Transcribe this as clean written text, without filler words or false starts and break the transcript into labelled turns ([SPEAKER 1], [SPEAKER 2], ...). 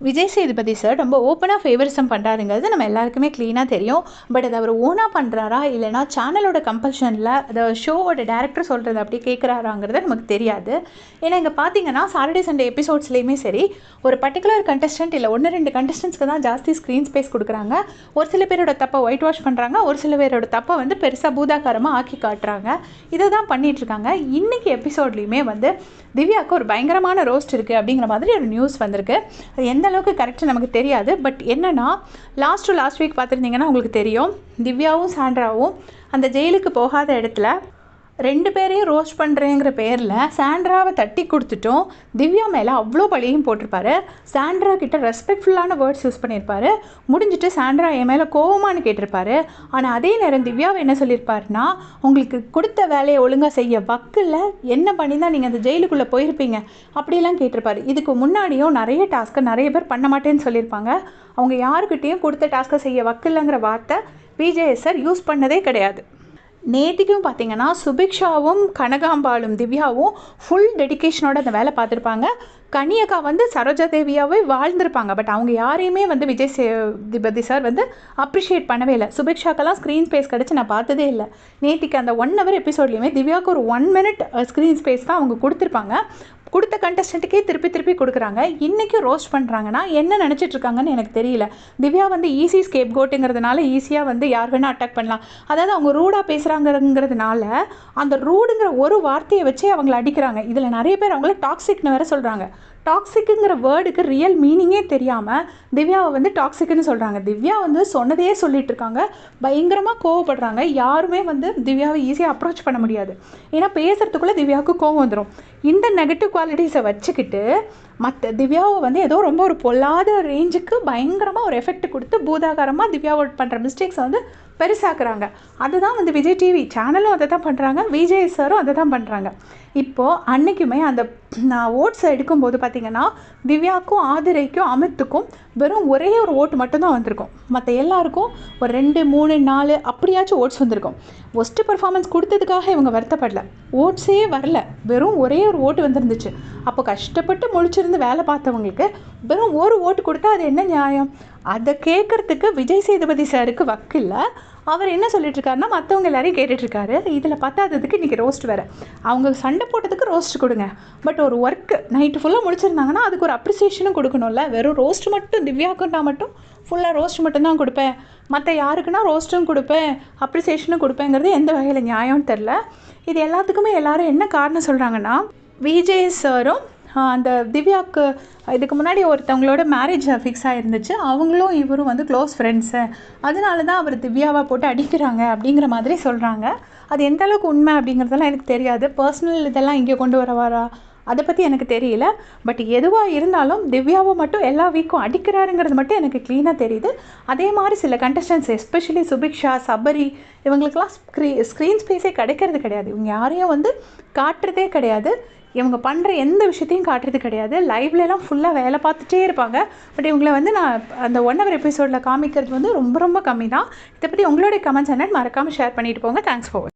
[SPEAKER 1] Vijay Sethupathi sir ரொம்ப ஓப்பனாக favouritism பண்ணுறாருங்கிறது நம்ம எல்லாருக்குமே க்ளீனாக தெரியும். பட் அதை அவர் ஓனாக பண்ணுறாரா இல்லைனா சேனலோட கம்பல்ஷனில் அதை ஷோவோட டேரக்டர் சொல்கிறது அப்படியே கேட்குறாராங்கிறது நமக்கு தெரியாது. ஏன்னா இங்கே பார்த்தீங்கன்னா சாட்டர்டே சண்டே எபிசோட்ஸ்லேயுமே சரி, ஒரு பர்டிகுலர் கண்டஸ்டன்ட் இல்லை 1-2 கண்டஸ்டன்ஸ்க்கு தான் ஜாஸ்தி ஸ்க்ரீன் ஸ்பேஸ் கொடுக்குறாங்க. ஒரு சில பேரோட தப்பை ஒயிட் வாஷ் பண்ணுறாங்க, ஒரு சில பேரோட தப்பை வந்து பெருசாக பூதாகாரமாக ஆக்கி காட்டுறாங்க. இதை தான் பண்ணிகிட்ருக்காங்க. இன்றைக்கி எபிசோட்லேயுமே வந்து திவ்யாவுக்கு ஒரு பயங்கரமான ரோஸ்ட் இருக்குது அப்படிங்கிற மாதிரி ஒரு நியூஸ் வந்திருக்கு. அது எந்த அளவுக்கு கரெக்டாக நமக்கு தெரியாது. பட் என்னென்னா லாஸ்ட் வீக் பார்த்துருந்தீங்கன்னா உங்களுக்கு தெரியும், திவ்யாவும் சாண்ட்ராவும் அந்த ஜெயிலுக்கு போகாத இடத்துல 2 பேரையும் ரோஸ்ட் பண்ணுறேங்கிற பேரில் சாண்ட்ராவை தட்டி கொடுத்துட்டோம். திவ்யா மேலே அவ்வளோ பழியும் போட்டிருப்பாரு. சாண்ட்ரா கிட்ட ரெஸ்பெக்ட்ஃபுல்லான வேர்ட்ஸ் யூஸ் பண்ணியிருப்பாரு. முடிஞ்சிட்டு சாண்ட்ரா என் மேலே கோவமானு கேட்டிருப்பாரு. ஆனால் அதே நேரம் திவ்யாவை என்ன சொல்லியிருப்பாருன்னா, உங்களுக்கு கொடுத்த வேலையை ஒழுங்காக செய்ய வக்கில் என்ன பண்ணி தான் நீங்கள் அந்த ஜெயிலுக்குள்ளே போயிருப்பீங்க அப்படிலாம் கேட்டிருப்பாரு. இதுக்கு முன்னாடியும் நிறைய டாஸ்க்கை நிறைய பேர் பண்ண மாட்டேன்னு சொல்லியிருப்பாங்க. அவங்க யாருக்கிட்டேயும் கொடுத்த டாஸ்க்கை செய்ய வக்கில்லைங்கிற வார்த்தை விஜய் சார் யூஸ் பண்ணதே கிடையாது. நேற்றுக்கும் பார்த்தீங்கன்னா சுபிக்ஷாவும் கனகாம்பாலும் திவ்யாவும் ஃபுல் டெடிக்கேஷனோட அந்த வேலை பார்த்துருப்பாங்க. கனியக்கா வந்து சரோஜா தேவியாவே வாழ்ந்திருப்பாங்க. பட் அவங்க யாரையுமே வந்து விஜய் சேதுபதி சார் வந்து அப்ரிஷியேட் பண்ணவே இல்லை. சுபிக்ஷாக்கெல்லாம் ஸ்க்ரீன் ஸ்பேஸ் கிடச்சி நான் பார்த்ததே இல்லை. நேற்றுக்கு அந்த 1 hour எபிசோட்லேயுமே திவ்யாவுக்கு ஒரு 1 minute ஸ்க்ரீன் ஸ்பேஸ் தான் அவங்க கொடுத்துருப்பாங்க. கொடுத்த கண்டஸ்டண்ட்டுக்கே திருப்பி கொடுக்குறாங்க. இன்றைக்கி ரோஸ்ட் பண்ணுறாங்கன்னா என்ன நினச்சிட்ருக்காங்கன்னு எனக்கு தெரியல. திவ்யா வந்து ஈஸி ஸ்கேப் கோட்டுங்கிறதுனால ஈஸியாக வந்து யார் வேணால் அட்டாக் பண்ணலாம். அதாவது அவங்க ரூடாக பேசுகிறாங்கிறதுனால அந்த ரூடுங்கிற ஒரு வார்த்தையை வச்சே அவங்கள அடிக்கிறாங்க. இதில் நிறைய பேர் அவங்கள டாக்ஸிக்னு வேறு சொல்கிறாங்க. டாக்ஸிக்குங்கிற வேர்டுக்கு ரியல் மீனிங்கே தெரியாமல் திவ்யாவை வந்து டாக்ஸிக்குன்னு சொல்கிறாங்க. திவ்யா வந்து சொன்னதையே சொல்லிட்டு இருக்காங்க. பயங்கரமாக கோவப்படுறாங்க. யாருமே வந்து திவ்யாவை ஈஸியாக அப்ரோச் பண்ண முடியாது. ஏன்னா பேசுகிறதுக்குள்ளே திவ்யாவுக்கு கோவம் வந்துடும். இந்த நெகட்டிவ் குவாலிட்டிஸை வச்சுக்கிட்டு மற்ற திவ்யாவை வந்து ஏதோ ரொம்ப ஒரு பொல்லாத ரேஞ்சுக்கு பயங்கரமாக ஒரு எஃபெக்ட் கொடுத்து பூதாகாரமாக திவ்யாவோட பண்ணுற மிஸ்டேக்ஸை வந்து பெருசாக்குறாங்க. அதுதான் வந்து விஜய் டிவி சேனலும் அதை தான் பண்ணுறாங்க, விஜய் சாரும் அதை தான் பண்ணுறாங்க. இப்போது அன்றைக்குமே அந்த நான் ஓட்ஸ் எடுக்கும்போது பார்த்திங்கன்னா திவ்யாவுக்கும் ஆதிரைக்கும் அமித்துக்கும் வெறும் ஒரே ஒரு ஓட்டு மட்டும்தான் வந்திருக்கும். மற்ற எல்லாருக்கும் ஒரு 2, 3, 4 அப்படியாச்சும் ஓட்ஸ் வந்திருக்கும். ஒஸ்ட்டு பர்ஃபார்மன்ஸ் கொடுத்ததுக்காக இவங்க வருத்தப்படல. ஓட்ஸே வரல, வெறும் ஒரே ஒரு ஓட்டு வந்துருந்துச்சு. அப்போ கஷ்டப்பட்டு முழிச்சிருந்து வேலை பார்த்தவங்களுக்கு வெறும் ஒரு ஓட்டு கொடுத்தா அது என்ன நியாயம்? அதை கேட்குறதுக்கு விஜய் சேதுபதி சாருக்கு வக்கில்ல. அவர் என்ன சொல்லிட்டுருக்காருன்னா மற்றவங்க எல்லாரையும் கேட்டுட்ருக்காரு. இதில் பத்தாததுக்கு இன்றைக்கி ரோஸ்ட் வேறு. அவங்க சண்டை போட்டதுக்கு ரோஸ்ட் கொடுங்க. பட் ஒரு ஒர்க்கு நைட்டு ஃபுல்லாக முடிச்சிருந்தாங்கன்னா அதுக்கு ஒரு அப்ரிசியேஷனும் கொடுக்கணும்ல. வெறும் ரோஸ்ட் மட்டும் திவ்யாவுக்குன்னா மட்டும் ஃபுல்லாக ரோஸ்ட் மட்டும்தான் கொடுப்பேன், மற்ற யாருக்குன்னா ரோஸ்ட்டும் கொடுப்பேன், அப்ரிசியேஷனும் கொடுப்பேங்கிறது எந்த வகையில் நியாயம்னு தெரில. இது எல்லாத்துக்குமே எல்லாரும் என்ன காரணம் சொல்கிறாங்கன்னா, விஜய் சாரும் அந்த திவ்யாவுக்கு இதுக்கு முன்னாடி ஒருத்தவங்களோட மேரேஜ் ஃபிக்ஸ் ஆகிருந்துச்சு. அவங்களும் இவரும் வந்து க்ளோஸ் ஃப்ரெண்ட்ஸு, அதனால தான் அவர் திவ்யாவை போட்டு அடிக்கிறாங்க அப்படிங்கிற மாதிரி சொல்கிறாங்க. அது எந்த அளவுக்கு உண்மை அப்படிங்கிறதெல்லாம் எனக்கு தெரியாது. பர்சனல் இதெல்லாம் இங்கே கொண்டு வரவாரா அதை பற்றி எனக்கு தெரியல. பட் எதுவாக இருந்தாலும் திவ்யாவை மட்டும் எல்லா வீக்கும் அடிக்கிறாருங்கிறது மட்டும் எனக்கு க்ளீனாக தெரியுது. அதே மாதிரி சில கண்டஸ்டன்ஸ் எஸ்பெஷலி சுபிக்ஷா, சபரி இவங்களுக்கெல்லாம் ஸ்க்ரீன் ஸ்பேஸே கிடைக்கிறது கிடையாது. இவங்க யாரையும் வந்து காட்டுறதே கிடையாது. இவங்க பண்ணுற எந்த விஷயத்தையும் காட்டுறது கிடையாது. லைவ்லலாம் ஃபுல்லாக வேலை பார்த்துட்டே இருப்பாங்க. பட் இவங்களை வந்து நான் அந்த 1 hour எபிசோடில் காமிக்கிறது வந்து ரொம்ப கம்மி தான். இதை பற்றி உங்களுடைய கமெண்ட்ஸ் என்ன மறக்காமல் ஷேர் பண்ணிட்டு போங்க. Thanks for